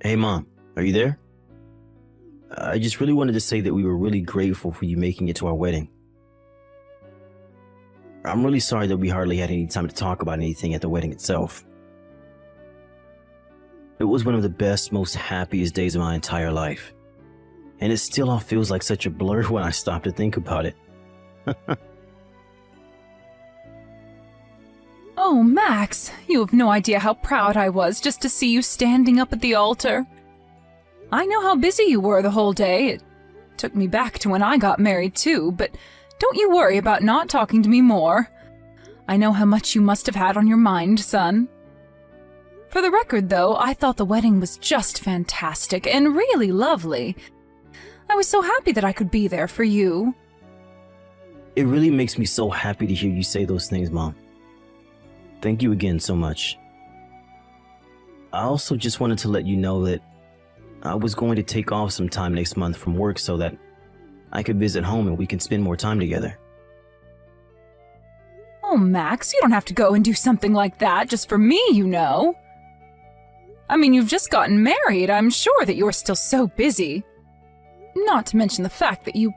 Hey Mom, are you there? I just really wanted to say that we were really grateful for you making it to our wedding. I'm really sorry that we hardly had any time to talk about anything at the wedding itself. It was one of the best, most happiest days of my entire life. And it still all feels like such a blur when I stop to think about it. Oh, Max, you have no idea how proud I was just to see you standing up at the altar. I know how busy you were the whole day. It took me back to when I got married too, but don't you worry about not talking to me more. I know how much you must have had on your mind, son. For the record, though, I thought the wedding was just fantastic and really lovely. I was so happy that I could be there for you. It really makes me so happy to hear you say those things, Mom. Thank you again so much. I also just wanted to let you know that I was going to take off some time next month from work so that I could visit home and we can spend more time together. Oh, Max, you don't have to go and do something like that just for me, you know. I mean, you've just gotten married. I'm sure that you're still so busy. Not to mention the fact that you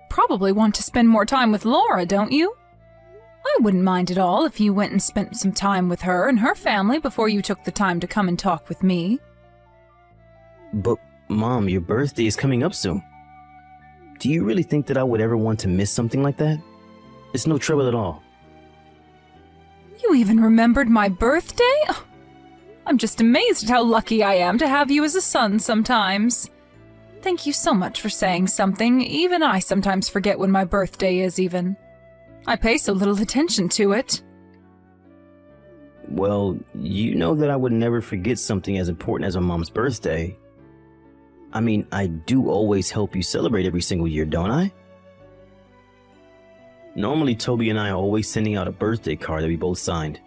probably want to spend more time with Laura, don't you? I wouldn't mind at all if you went and spent some time with her and her family before you took the time to come and talk with me. But, Mom, your birthday is coming up soon. Do you really think that I would ever want to miss something like that? It's no trouble at all. You even remembered my birthday? Oh, I'm just amazed at how lucky I am to have you as a son sometimes. Thank you so much for saying something. Even I sometimes forget when my birthday is even. I pay so little attention to it. Well, you know that I would never forget something as important as my mom's birthday. I mean, I do always help you celebrate every single year, don't I? Normally, Toby and I are always sending out a birthday card that we both signed.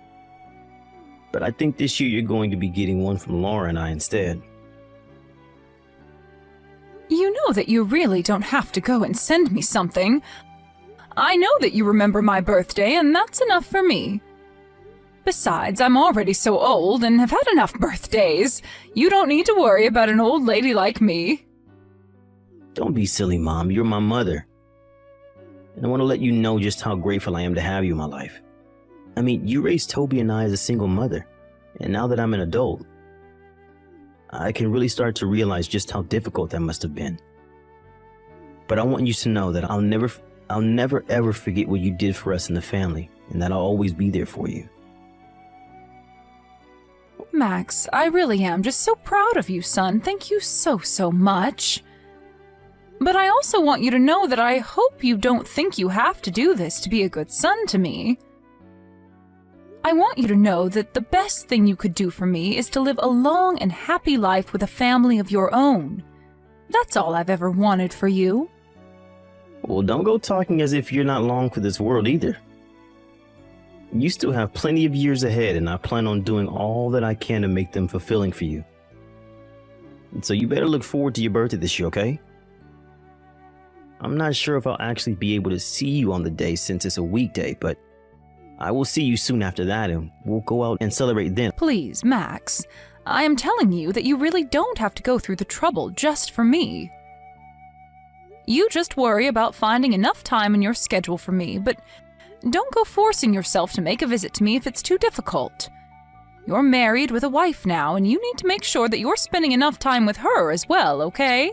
But I think this year you're going to be getting one from Laura and I instead. You know that you really don't have to go and send me something. I know that you remember my birthday, and that's enough for me. Besides, I'm already so old and have had enough birthdays. You don't need to worry about an old lady like me. Don't be silly, Mom. You're my mother. And I want to let you know just how grateful I am to have you in my life. I mean, you raised Toby and I as a single mother, and now that I'm an adult, I can really start to realize just how difficult that must have been. But I want you to know that I'll never ever forget what you did for us in the family, and that I'll always be there for you. Max, I really am just so proud of you, son. Thank you so much. But I also want you to know that I hope you don't think you have to do this to be a good son to me. I want you to know that the best thing you could do for me is to live a long and happy life with a family of your own. That's all I've ever wanted for you. Well, don't go talking as if you're not long for this world either. You still have plenty of years ahead, and I plan on doing all that I can to make them fulfilling for you. So you better look forward to your birthday this year, okay? I'm not sure if I'll actually be able to see you on the day since it's a weekday, but I will see you soon after that, and we'll go out and celebrate then. Please, Max, I am telling you that you really don't have to go through the trouble just for me. You just worry about finding enough time in your schedule for me, but don't go forcing yourself to make a visit to me if it's too difficult. You're married with a wife now, and you need to make sure that you're spending enough time with her as well, okay?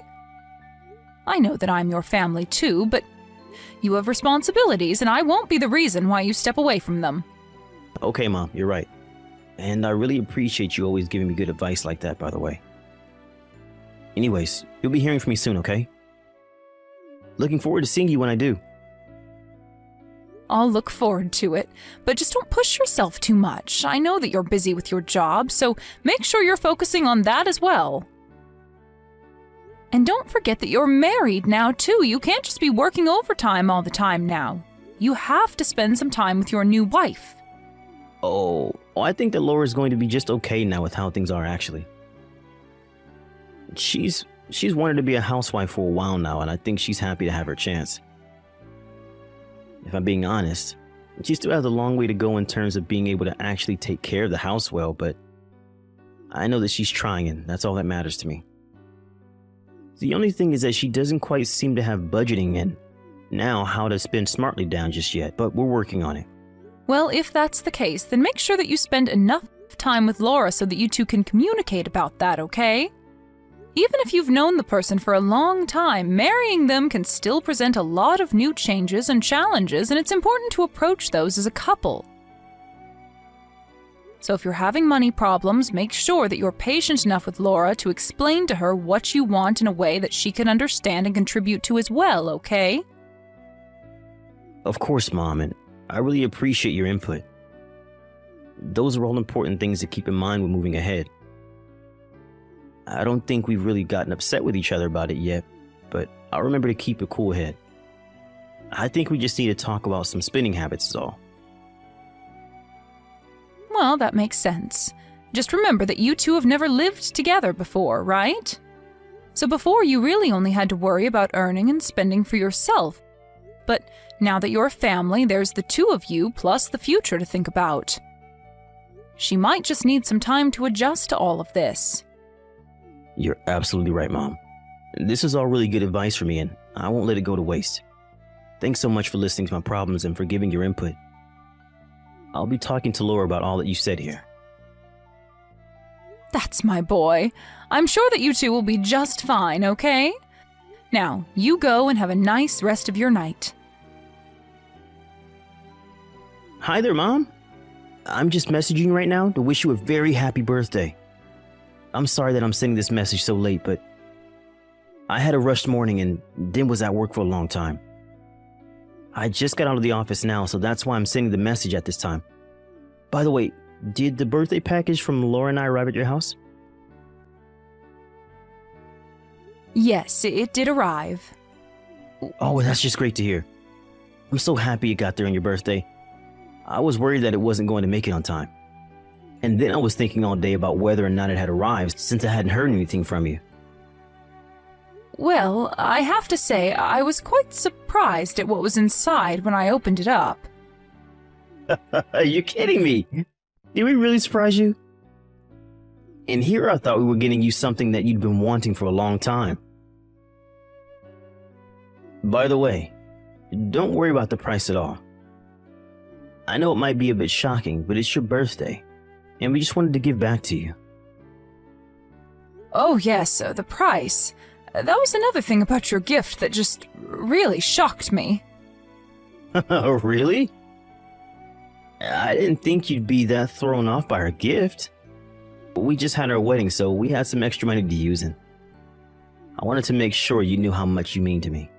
I know that I'm your family too, but you have responsibilities, and I won't be the reason why you step away from them. Okay, Mom, you're right. And I really appreciate you always giving me good advice like that, by the way. Anyways, you'll be hearing from me soon, okay? Looking forward to seeing you when I do. I'll look forward to it, but just don't push yourself too much. I know that you're busy with your job, so make sure you're focusing on that as well. And don't forget that you're married now, too. You can't just be working overtime all the time now. You have to spend some time with your new wife. Oh, I think that Laura's going to be just okay now with how things are, actually. She's wanted to be a housewife for a while now, and I think she's happy to have her chance. If I'm being honest, she still has a long way to go in terms of being able to actually take care of the house well, but I know that she's trying, and that's all that matters to me. The only thing is that she doesn't quite seem to have budgeting and now how to spend smartly down just yet, but we're working on it. Well, if that's the case, then make sure that you spend enough time with Laura so that you two can communicate about that, okay? Even if you've known the person for a long time, marrying them can still present a lot of new changes and challenges, and it's important to approach those as a couple. So if you're having money problems, make sure that you're patient enough with Laura to explain to her what you want in a way that she can understand and contribute to as well, okay? Of course, Mom, and I really appreciate your input. Those are all important things to keep in mind when moving ahead. I don't think we've really gotten upset with each other about it yet, but I'll remember to keep a cool head. I think we just need to talk about some spending habits is all. Well, that makes sense. Just remember that you two have never lived together before, right? So before, you really only had to worry about earning and spending for yourself. But now that you're a family, there's the two of you plus the future to think about. She might just need some time to adjust to all of this. You're absolutely right, Mom. This is all really good advice for me, and I won't let it go to waste. Thanks so much for listening to my problems and for giving your input. I'll be talking to Laura about all that you said here. That's my boy. I'm sure that you two will be just fine, okay? Now, you go and have a nice rest of your night. Hi there, Mom. I'm just messaging you right now to wish you a very happy birthday. I'm sorry that I'm sending this message so late, but I had a rushed morning and then was at work for a long time. I just got out of the office now, so that's why I'm sending the message at this time. By the way, did the birthday package from Laura and I arrive at your house? Yes, it did arrive. Oh, that's just great to hear. I'm so happy it got there on your birthday. I was worried that it wasn't going to make it on time. And then I was thinking all day about whether or not it had arrived since I hadn't heard anything from you. Well, I have to say, I was quite surprised at what was inside when I opened it up. Are you kidding me? Did we really surprise you? And here I thought we were getting you something that you'd been wanting for a long time. By the way, don't worry about the price at all. I know it might be a bit shocking, but it's your birthday, and we just wanted to give back to you. Oh yes, the price. That was another thing about your gift that just really shocked me. Really? I didn't think you'd be that thrown off by our gift. We just had our wedding, so we had some extra money to use, and I wanted to make sure you knew how much you mean to me.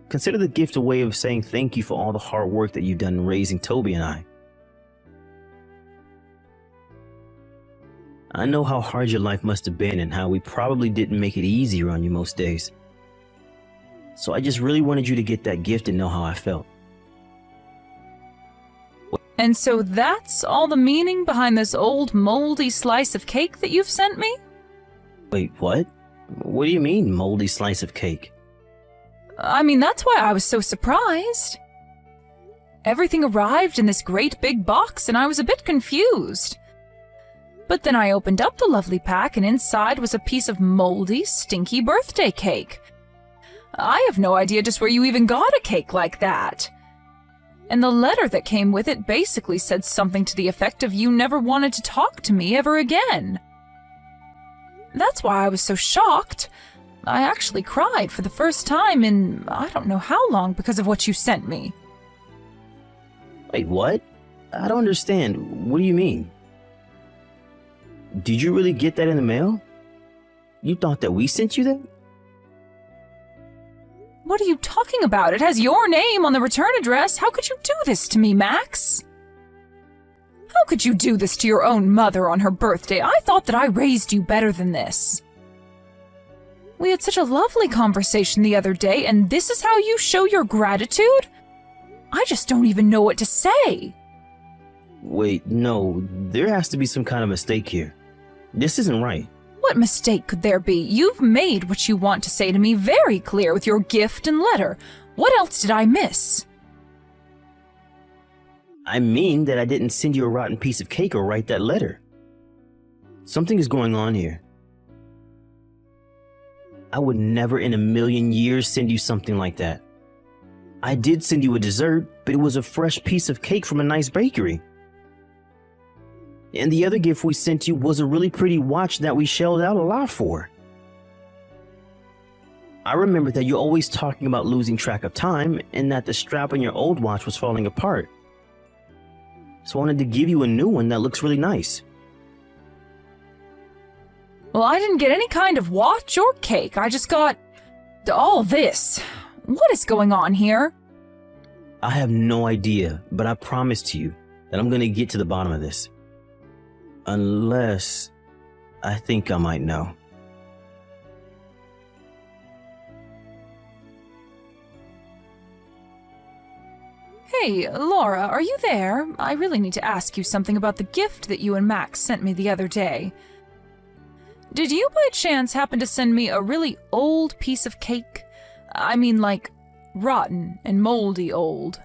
Consider the gift a way of saying thank you for all the hard work that you've done in raising Toby and I. I know how hard your life must have been and how we probably didn't make it easier on you most days. So I just really wanted you to get that gift and know how I felt. And so that's all the meaning behind this old moldy slice of cake that you've sent me? Wait, what? What do you mean, moldy slice of cake? I mean, that's why I was so surprised. Everything arrived in this great big box and I was a bit confused. But then I opened up the lovely pack and inside was a piece of moldy, stinky birthday cake. I have no idea just where you even got a cake like that. And the letter that came with it basically said something to the effect of you never wanted to talk to me ever again. That's why I was so shocked. I actually cried for the first time in I don't know how long because of what you sent me. Wait, what? I don't understand. What do you mean? Did you really get that in the mail? You thought that we sent you that? What are you talking about? It has your name on the return address. How could you do this to me, Max? How could you do this to your own mother on her birthday? I thought that I raised you better than this. We had such a lovely conversation the other day, and this is how you show your gratitude? I just don't even know what to say. Wait, no, there has to be some kind of mistake here. This isn't right. What mistake could there be? You've made what you want to say to me very clear with your gift and letter. What else did I miss? I mean that I didn't send you a rotten piece of cake or write that letter. Something is going on here. I would never in a million years send you something like that. I did send you a dessert, but it was a fresh piece of cake from a nice bakery. And the other gift we sent you was a really pretty watch that we shelled out a lot for. I remember that you're always talking about losing track of time and that the strap on your old watch was falling apart. So I wanted to give you a new one that looks really nice. Well, I didn't get any kind of watch or cake. I just got all this. What is going on here? I have no idea, but I promise to you that I'm going to get to the bottom of this. Unless I think I might know. Hey, Laura, are you there? I really need to ask you something about the gift that you and Max sent me the other day. Did you by chance happen to send me a really old piece of cake? I mean, like, rotten and moldy old.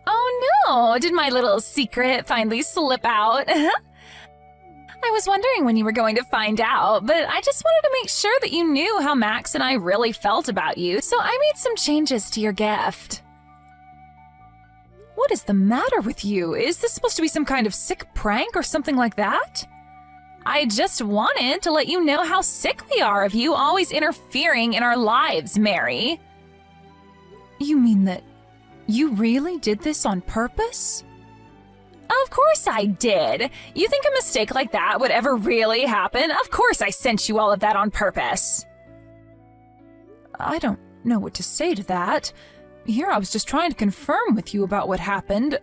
Oh no, did my little secret finally slip out? I was wondering when you were going to find out, but I just wanted to make sure that you knew how Max and I really felt about you, so I made some changes to your gift. What is the matter with you? Is this supposed to be some kind of sick prank or something like that? I just wanted to let you know how sick we are of you always interfering in our lives, Mary. You mean that you really did this on purpose? Of course I did. You think a mistake like that would ever really happen? Of course I sent you all of that on purpose. I don't know what to say to that. Here I was just trying to confirm with you about what happened.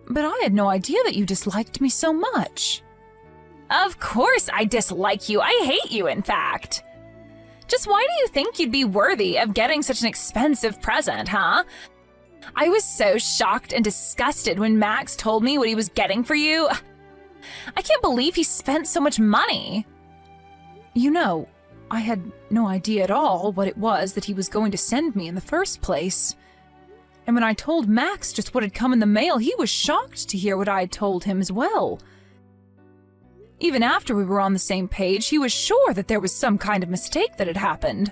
But I had no idea that you disliked me so much. Of course I dislike you. I hate you, in fact. Just why do you think you'd be worthy of getting such an expensive present, huh? I was so shocked and disgusted when Max told me what he was getting for you. I can't believe he spent so much money. You know, I had no idea at all what it was that he was going to send me in the first place. And when I told Max just what had come in the mail, he was shocked to hear what I had told him as well. Even after we were on the same page, he was sure that there was some kind of mistake that had happened.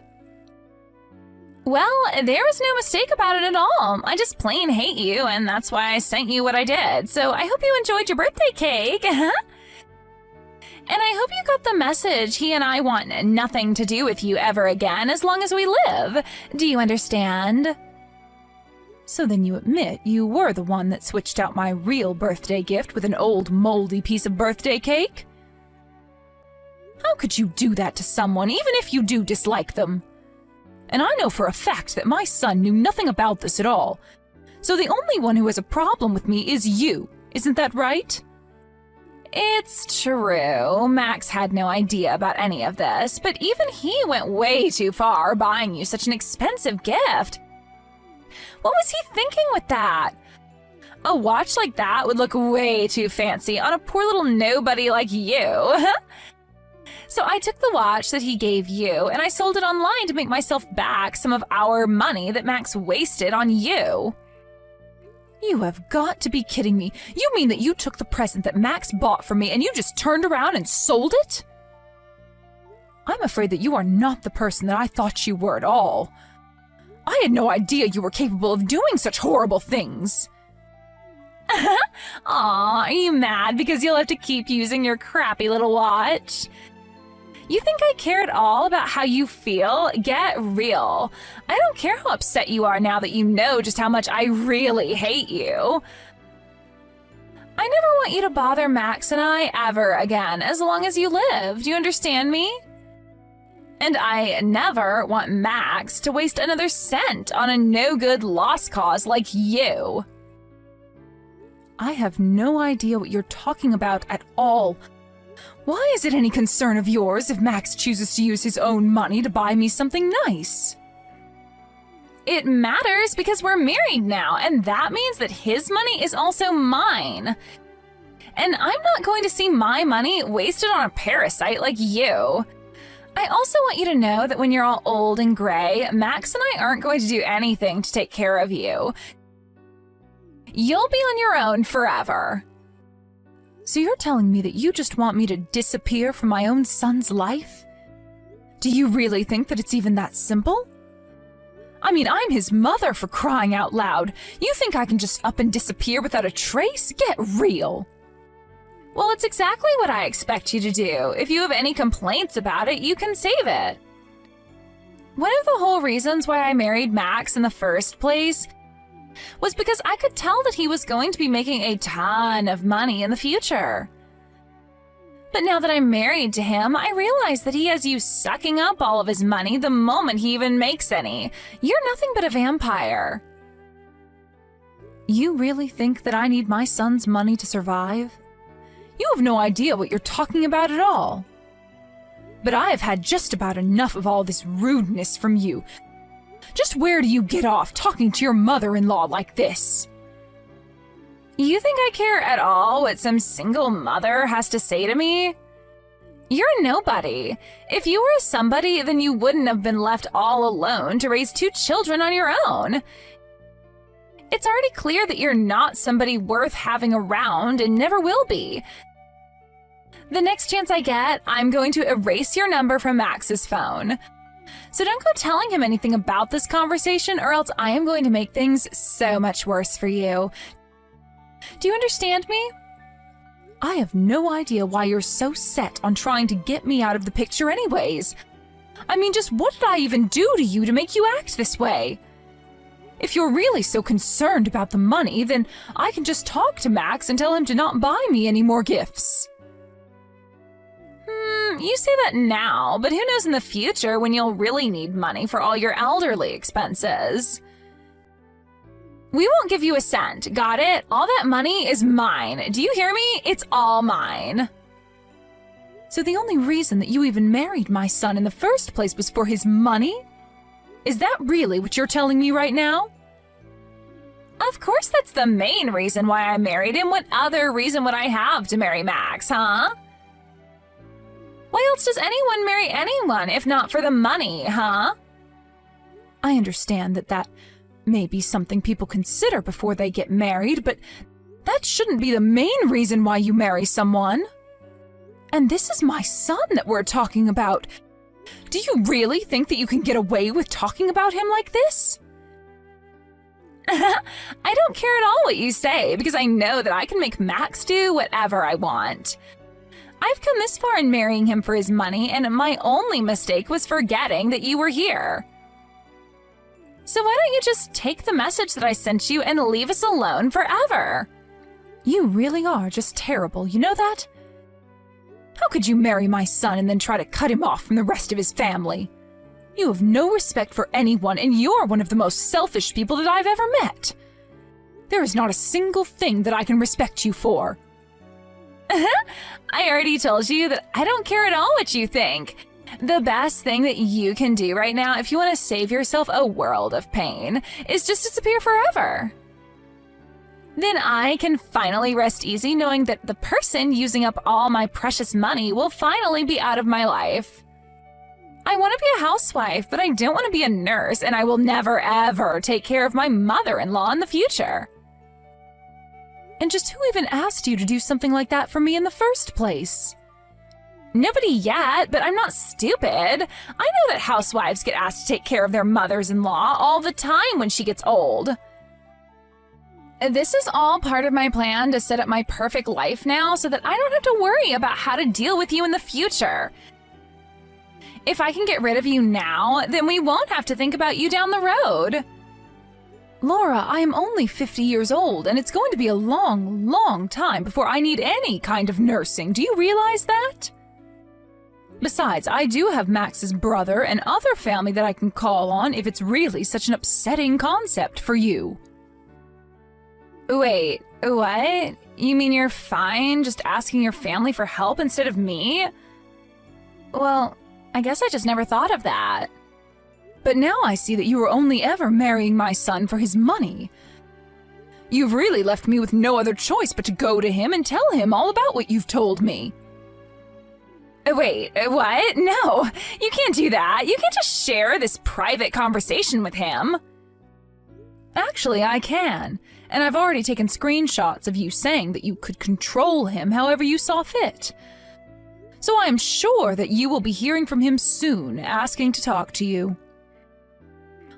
Well, there was no mistake about it at all. I just plain hate you, and that's why I sent you what I did. So I hope you enjoyed your birthday cake. And I hope you got the message. He and I want nothing to do with you ever again as long as we live. Do you understand? So then you admit you were the one that switched out my real birthday gift with an old moldy piece of birthday cake? How could you do that to someone, even if you do dislike them? And I know for a fact that my son knew nothing about this at all. So the only one who has a problem with me is you. Isn't that right? It's true. Max had no idea about any of this, but even he went way too far buying you such an expensive gift. What was he thinking with that? A watch like that would look way too fancy on a poor little nobody like you. So I took the watch that he gave you and I sold it online to make myself back some of our money that Max wasted on you. You have got to be kidding me. You mean that you took the present that Max bought for me and you just turned around and sold it? I'm afraid that you are not the person that I thought you were at all. I had no idea you were capable of doing such horrible things. Aw, are you mad because you'll have to keep using your crappy little watch? You think I care at all about how you feel? Get real. I don't care how upset you are now that you know just how much I really hate you. I never want you to bother Max and I ever again, as long as you live. Do you understand me? And I never want Max to waste another cent on a no-good lost cause like you. I have no idea what you're talking about at all. Why is it any concern of yours if Max chooses to use his own money to buy me something nice? It matters because we're married now, and that means that his money is also mine. And I'm not going to see my money wasted on a parasite like you. I also want you to know that when you're all old and gray, Max and I aren't going to do anything to take care of you. You'll be on your own forever. So you're telling me that you just want me to disappear from my own son's life? Do you really think that it's even that simple? I mean, I'm his mother, for crying out loud. You think I can just up and disappear without a trace? Get real. Well, it's exactly what I expect you to do. If you have any complaints about it, you can save it. One of the whole reasons why I married Max in the first place was because I could tell that he was going to be making a ton of money in the future. But now that I'm married to him, I realize that he has you sucking up all of his money the moment he even makes any. You're nothing but a vampire. You really think that I need my son's money to survive? You have no idea what you're talking about at all. But I have had just about enough of all this rudeness from you. Just where do you get off talking to your mother-in-law like this? You think I care at all what some single mother has to say to me? You're a nobody. If you were somebody, then you wouldn't have been left all alone to raise 2 children on your own. It's already clear that you're not somebody worth having around and never will be. The next chance I get, I'm going to erase your number from Max's phone. So don't go telling him anything about this conversation, or else I am going to make things so much worse for you. Do you understand me? I have no idea why you're so set on trying to get me out of the picture anyways. I mean, just what did I even do to you to make you act this way? If you're really so concerned about the money, then I can just talk to Max and tell him to not buy me any more gifts. You say that now, but who knows in the future when you'll really need money for all your elderly expenses. We won't give you a cent, got it? All that money is mine. Do you hear me? It's all mine. So the only reason that you even married my son in the first place was for his money? Is that really what you're telling me right now? Of course that's the main reason why I married him. What other reason would I have to marry Max, huh? Why else does anyone marry anyone if not for the money, huh? I understand that may be something people consider before they get married, but that shouldn't be the main reason why you marry someone. And this is my son that we're talking about. Do you really think that you can get away with talking about him like this? I don't care at all what you say, because I know that I can make Max do whatever I want. I've come this far in marrying him for his money, and my only mistake was forgetting that you were here. So why don't you just take the message that I sent you and leave us alone forever? You really are just terrible, you know that? How could you marry my son and then try to cut him off from the rest of his family? You have no respect for anyone, and you're one of the most selfish people that I've ever met. There is not a single thing that I can respect you for. I already told you that I don't care at all what you think. The best thing that you can do right now, if you want to save yourself a world of pain, is just disappear forever. Then I can finally rest easy knowing that the person using up all my precious money will finally be out of my life. I want to be a housewife, but I don't want to be a nurse, and I will never ever take care of my mother-in-law in the future. And just who even asked you to do something like that for me in the first place? Nobody yet, but I'm not stupid. I know that housewives get asked to take care of their mothers-in-law all the time when she gets old. This is all part of my plan to set up my perfect life now so that I don't have to worry about how to deal with you in the future. If I can get rid of you now, then we won't have to think about you down the road. Laura, I am only 50 years old, and it's going to be a long, long time before I need any kind of nursing. Do you realize that? Besides, I do have Max's brother and other family that I can call on if it's really such an upsetting concept for you. Wait, what? You mean you're fine just asking your family for help instead of me? Well, I guess I just never thought of that. But now I see that you were only ever marrying my son for his money. You've really left me with no other choice but to go to him and tell him all about what you've told me. Wait, what? No, you can't do that. You can't just share this private conversation with him. Actually, I can. and I've already taken screenshots of you saying that you could control him however you saw fit. So I am sure that you will be hearing from him soon, asking to talk to you.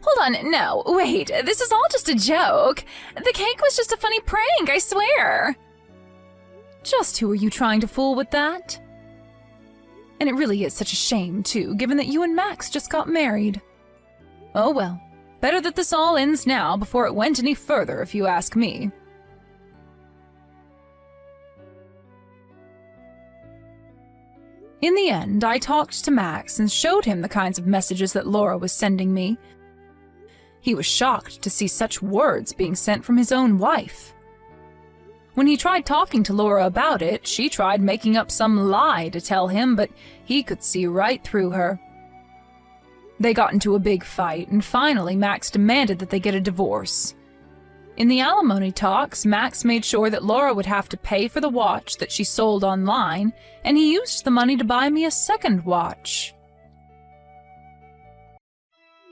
Hold on, no, wait, this is all just a joke. The cake was just a funny prank, I swear. Just who are you trying to fool with that? And it really is such a shame, too, given that you and Max just got married. Oh well, better that this all ends now before it went any further, if you ask me. In the end, I talked to Max and showed him the kinds of messages that Laura was sending me. He was shocked to see such words being sent from his own wife. When he tried talking to Laura about it, she tried making up some lie to tell him, but he could see right through her. They got into a big fight, and finally Max demanded that they get a divorce. In the alimony talks, Max made sure that Laura would have to pay for the watch that she sold online, and he used the money to buy me a second watch.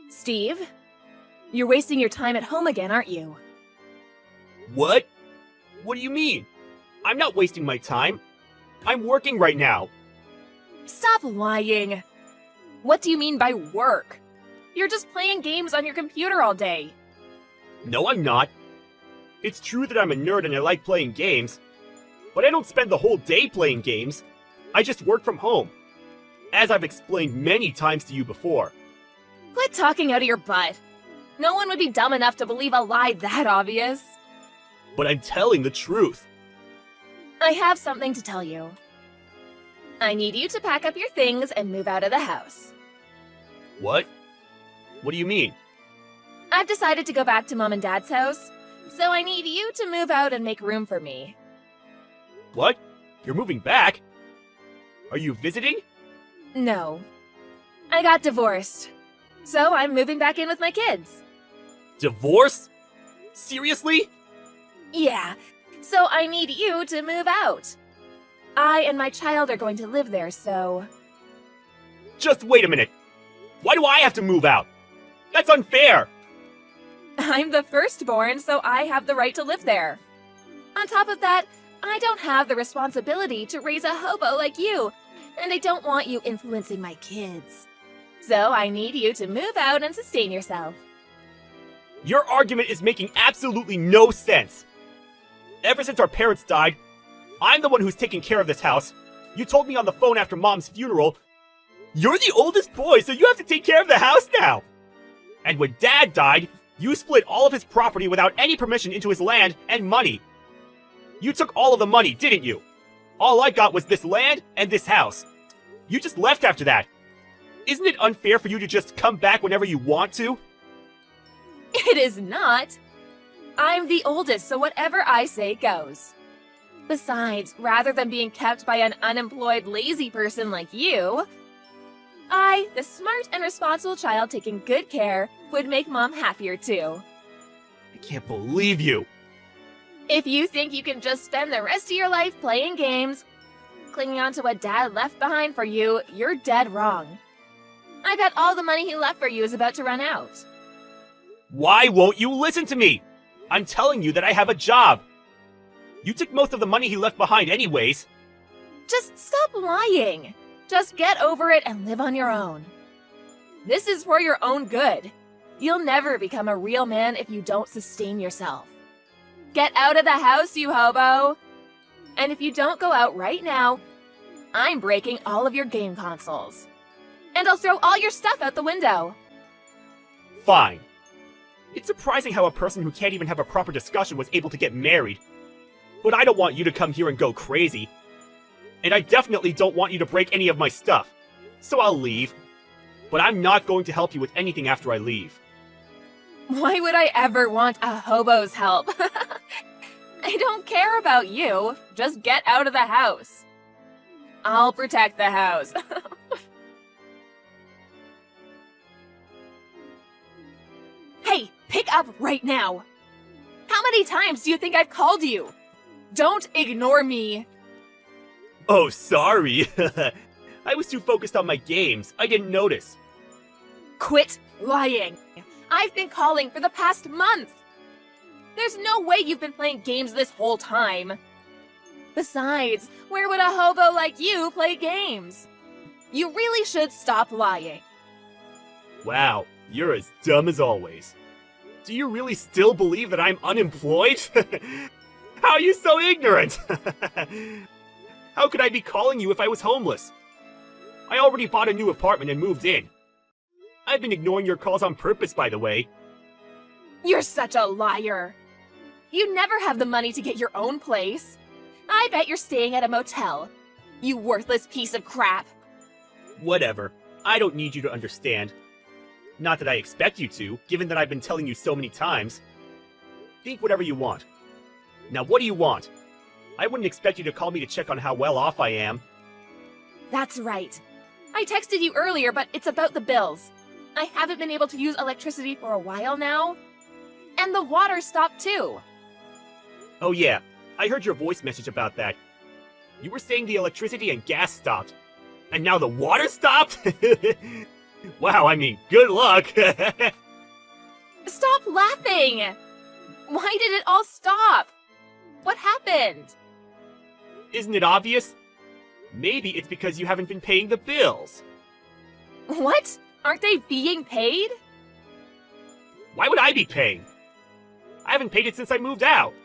Steve, you're wasting your time at home again, aren't you? What? What do you mean? I'm not wasting my time. I'm working right now. Stop lying. What do you mean by work? You're just playing games on your computer all day. No, I'm not. It's true that I'm a nerd and I like playing games, but I don't spend the whole day playing games. I just work from home, as I've explained many times to you before. Quit talking out of your butt. No one would be dumb enough to believe a lie that obvious. But I'm telling the truth. I have something to tell you. I need you to pack up your things and move out of the house. What? What do you mean? I've decided to go back to Mom and Dad's house, so I need you to move out and make room for me. What? You're moving back? Are you visiting? No. I got divorced, so I'm moving back in with my kids. Divorce? Seriously? Yeah, so I need you to move out. I and my child are going to live there, so... Just wait a minute. Why do I have to move out? That's unfair! I'm the firstborn, so I have the right to live there. On top of that, I don't have the responsibility to raise a hobo like you, and I don't want you influencing my kids. So I need you to move out and sustain yourself. Your argument is making absolutely no sense. Ever since our parents died, I'm the one who's taking care of this house. You told me on the phone after Mom's funeral, you're the oldest boy, so you have to take care of the house now. And when Dad died, you split all of his property without any permission into his land and money. You took all of the money, didn't you? All I got was this land and this house. You just left after that. Isn't it unfair for you to just come back whenever you want to? It is not. I'm the oldest, so whatever I say goes. Besides, rather than being kept by an unemployed, lazy person like you, I, the smart and responsible child taking good care, would make Mom happier too. I can't believe you. If you think you can just spend the rest of your life playing games, clinging on to what Dad left behind for you, you're dead wrong. I bet all the money he left for you is about to run out. Why won't you listen to me? I'm telling you that I have a job. You took most of the money he left behind anyways. Just stop lying. Just get over it and live on your own. This is for your own good. You'll never become a real man if you don't sustain yourself. Get out of the house, you hobo! And if you don't go out right now, I'm breaking all of your game consoles. And I'll throw all your stuff out the window. Fine. It's surprising how a person who can't even have a proper discussion was able to get married. But I don't want you to come here and go crazy. And I definitely don't want you to break any of my stuff. So I'll leave. But I'm not going to help you with anything after I leave. Why would I ever want a hobo's help? I don't care about you. Just get out of the house. I'll protect the house. Hey, pick up right now. How many times do you think I've called you? Don't ignore me. Oh, sorry. I was too focused on my games. I didn't notice. Quit lying. I've been calling for the past month. There's no way you've been playing games this whole time. Besides, where would a hobo like you play games? You really should stop lying. Wow, you're as dumb as always. Do you really still believe that I'm unemployed? How are you so ignorant? How could I be calling you if I was homeless? I already bought a new apartment and moved in. I've been ignoring your calls on purpose, by the way. You're such a liar. You never have the money to get your own place. I bet you're staying at a motel. You worthless piece of crap. Whatever. I don't need you to understand. Not that I expect you to, given that I've been telling you so many times. Think whatever you want. Now what do you want? I wouldn't expect you to call me to check on how well off I am. That's right. I texted you earlier, but it's about the bills. I haven't been able to use electricity for a while now. And the water stopped too. Oh yeah, I heard your voice message about that. You were saying the electricity and gas stopped. And now the water stopped? Wow, I mean, good luck! Stop laughing! Why did it all stop? What happened? Isn't it obvious? Maybe it's because you haven't been paying the bills. What? Aren't they being paid? Why would I be paying? I haven't paid it since I moved out.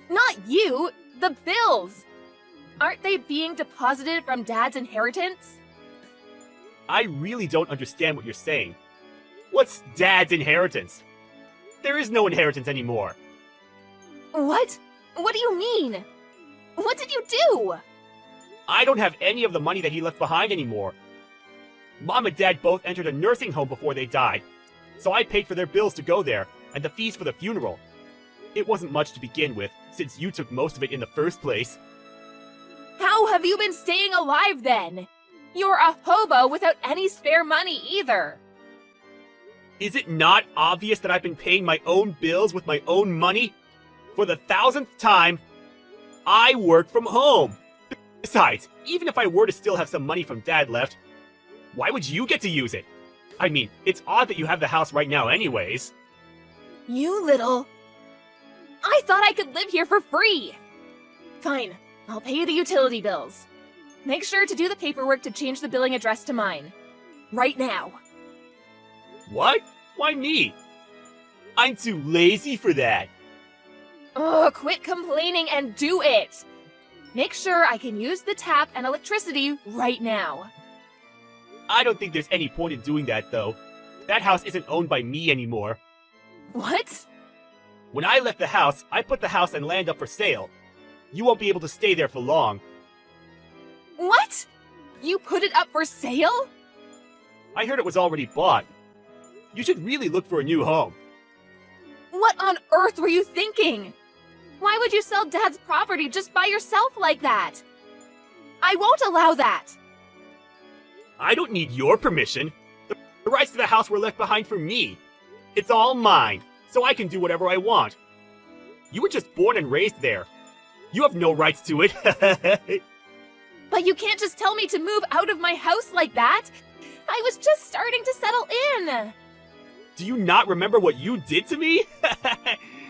Not you, the bills! Aren't they being deposited from Dad's inheritance? I really don't understand what you're saying. What's Dad's inheritance? There is no inheritance anymore. What? What do you mean? What did you do? I don't have any of the money that he left behind anymore. Mom and Dad both entered a nursing home before they died, so I paid for their bills to go there and the fees for the funeral. It wasn't much to begin with, since you took most of it in the first place. How have you been staying alive then? You're a hobo without any spare money either. Is it not obvious that I've been paying my own bills with my own money? For the 1000th time, I work from home. Besides, even if I were to still have some money from Dad left, why would you get to use it? I mean, it's odd that you have the house right now anyways. You little... I thought I could live here for free! Fine, I'll pay the utility bills. Make sure to do the paperwork to change the billing address to mine. Right now. What? Why me? I'm too lazy for that. Oh, quit complaining and do it! Make sure I can use the tap and electricity right now. I don't think there's any point in doing that, though. That house isn't owned by me anymore. What? When I left the house, I put the house and land up for sale. You won't be able to stay there for long. What? You put it up for sale? I heard it was already bought. You should really look for a new home. What on earth were you thinking? Why would you sell Dad's property just by yourself like that? I won't allow that. I don't need your permission. The rights to the house were left behind for me. It's all mine, so I can do whatever I want. You were just born and raised there. You have no rights to it. But you can't just tell me to move out of my house like that. I was just starting to settle in. Do you not remember what you did to me?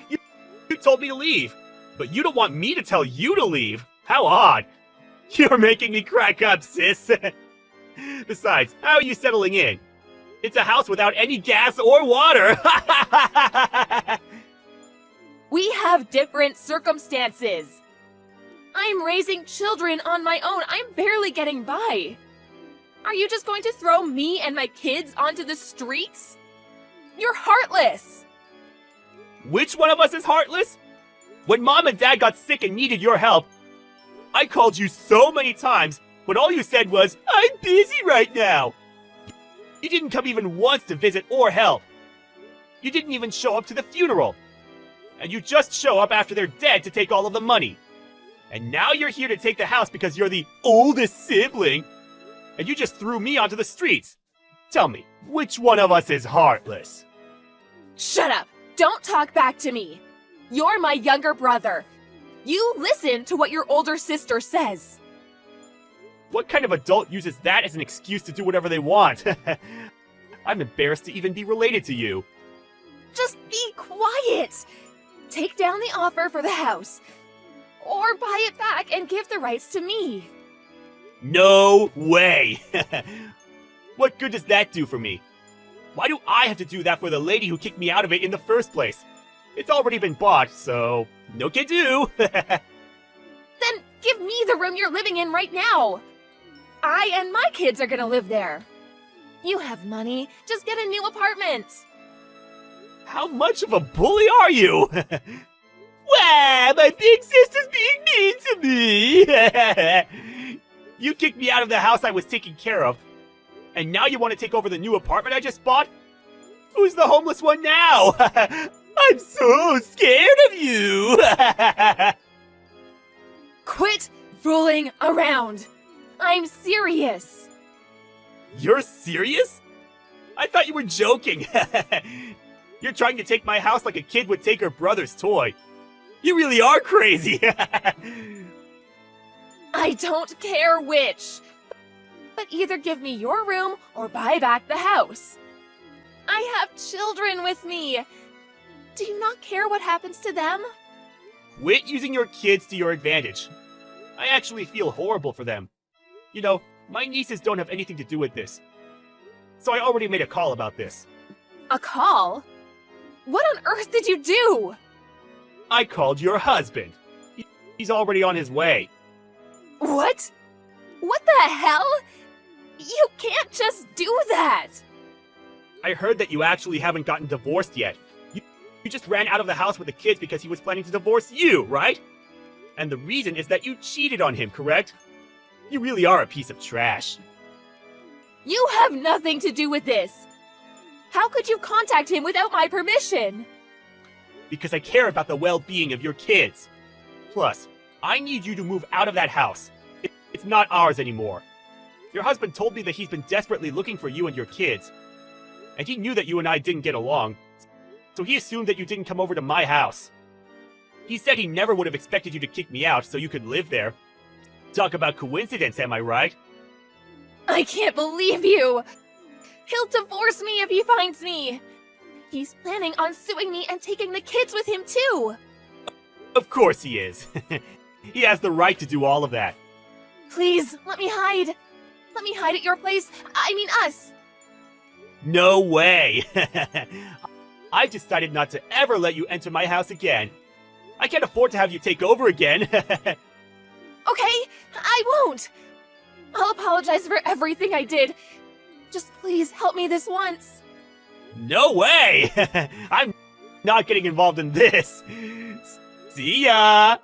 You told me to leave, but you don't want me to tell you to leave. How odd. You're making me crack up, sis. Besides, how are you settling in? It's a house without any gas or water. We have different circumstances. I'm raising children on my own. I'm barely getting by. Are you just going to throw me and my kids onto the streets? You're heartless. Which one of us is heartless? When Mom and Dad got sick and needed your help, I called you so many times, but all you said was, "I'm busy right now." You didn't come even once to visit or help. You didn't even show up to the funeral. And you just show up after they're dead to take all of the money. And now you're here to take the house because you're the oldest sibling. And you just threw me onto the streets. Tell me, which one of us is heartless? Shut up. Don't talk back to me. You're my younger brother. You listen to what your older sister says. What kind of adult uses that as an excuse to do whatever they want? I'm embarrassed to even be related to you. Just be quiet. take down the offer for the house, or buy it back and give the rights to me. No way! What good does that do for me? Why do I have to do that for the lady who kicked me out of it in the first place? It's already been bought, so no can do. Then give me the room you're living in right now. I and my kids are gonna live there. You have money, just get a new apartment. How much of a bully are you? Wow, my big sister's being mean to me. You kicked me out of the house I was taking care of, and now you want to take over the new apartment I just bought? Who's the homeless one now? I'm so scared of you. Quit fooling around. I'm serious. You're serious? I thought you were joking. You're trying to take my house like a kid would take her brother's toy. You really are crazy. I don't care which. But either give me your room or buy back the house. I have children with me. Do you not care what happens to them? Quit using your kids to your advantage. I actually feel horrible for them. You know, my nieces don't have anything to do with this. So I already made a call about this. A call? What on earth did you do? I called your husband. He's already on his way. What? What the hell? You can't just do that! I heard that you actually haven't gotten divorced yet. You just ran out of the house with the kids because he was planning to divorce you, right? And the reason is that you cheated on him, correct? You really are a piece of trash. You have nothing to do with this! How could you contact him without my permission? Because I care about the well-being of your kids. Plus, I need you to move out of that house. It's not ours anymore. Your husband told me that he's been desperately looking for you and your kids. And he knew that you and I didn't get along, so he assumed that you didn't come over to my house. He said he never would have expected you to kick me out so you could live there. Talk about coincidence, am I right? I can't believe you! He'll divorce me if he finds me! He's planning on suing me and taking the kids with him too! Of course he is. He has the right to do all of that. Please, let me hide! Let me hide at your place. I mean us! No way! I've decided not to ever let you enter my house again. I can't afford to have you take over again. Okay, I won't! I'll apologize for everything I did. Just please help me this once. No way! I'm not getting involved in this. See ya!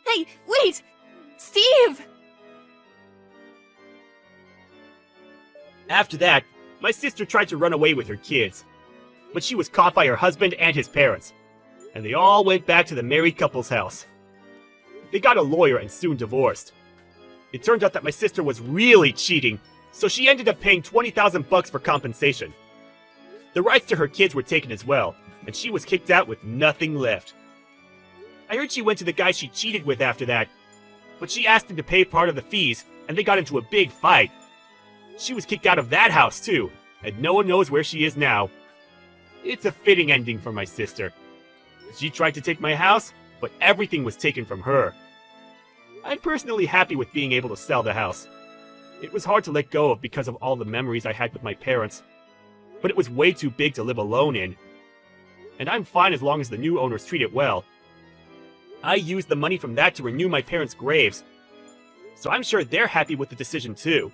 Hey, wait! Steve! After that, my sister tried to run away with her kids. But she was caught by her husband and his parents. And they all went back to the married couple's house. They got a lawyer and soon divorced. It turned out that my sister was really cheating, so she ended up paying $20,000 for compensation. The rights to her kids were taken as well, and she was kicked out with nothing left. I heard she went to the guy she cheated with after that, but she asked him to pay part of the fees, and they got into a big fight. She was kicked out of that house too, and no one knows where she is now. It's a fitting ending for my sister. She tried to take my house, but everything was taken from her. I'm personally happy with being able to sell the house. It was hard to let go of because of all the memories I had with my parents, but it was way too big to live alone in. And I'm fine as long as the new owners treat it well. I used the money from that to renew my parents' graves, so I'm sure they're happy with the decision too.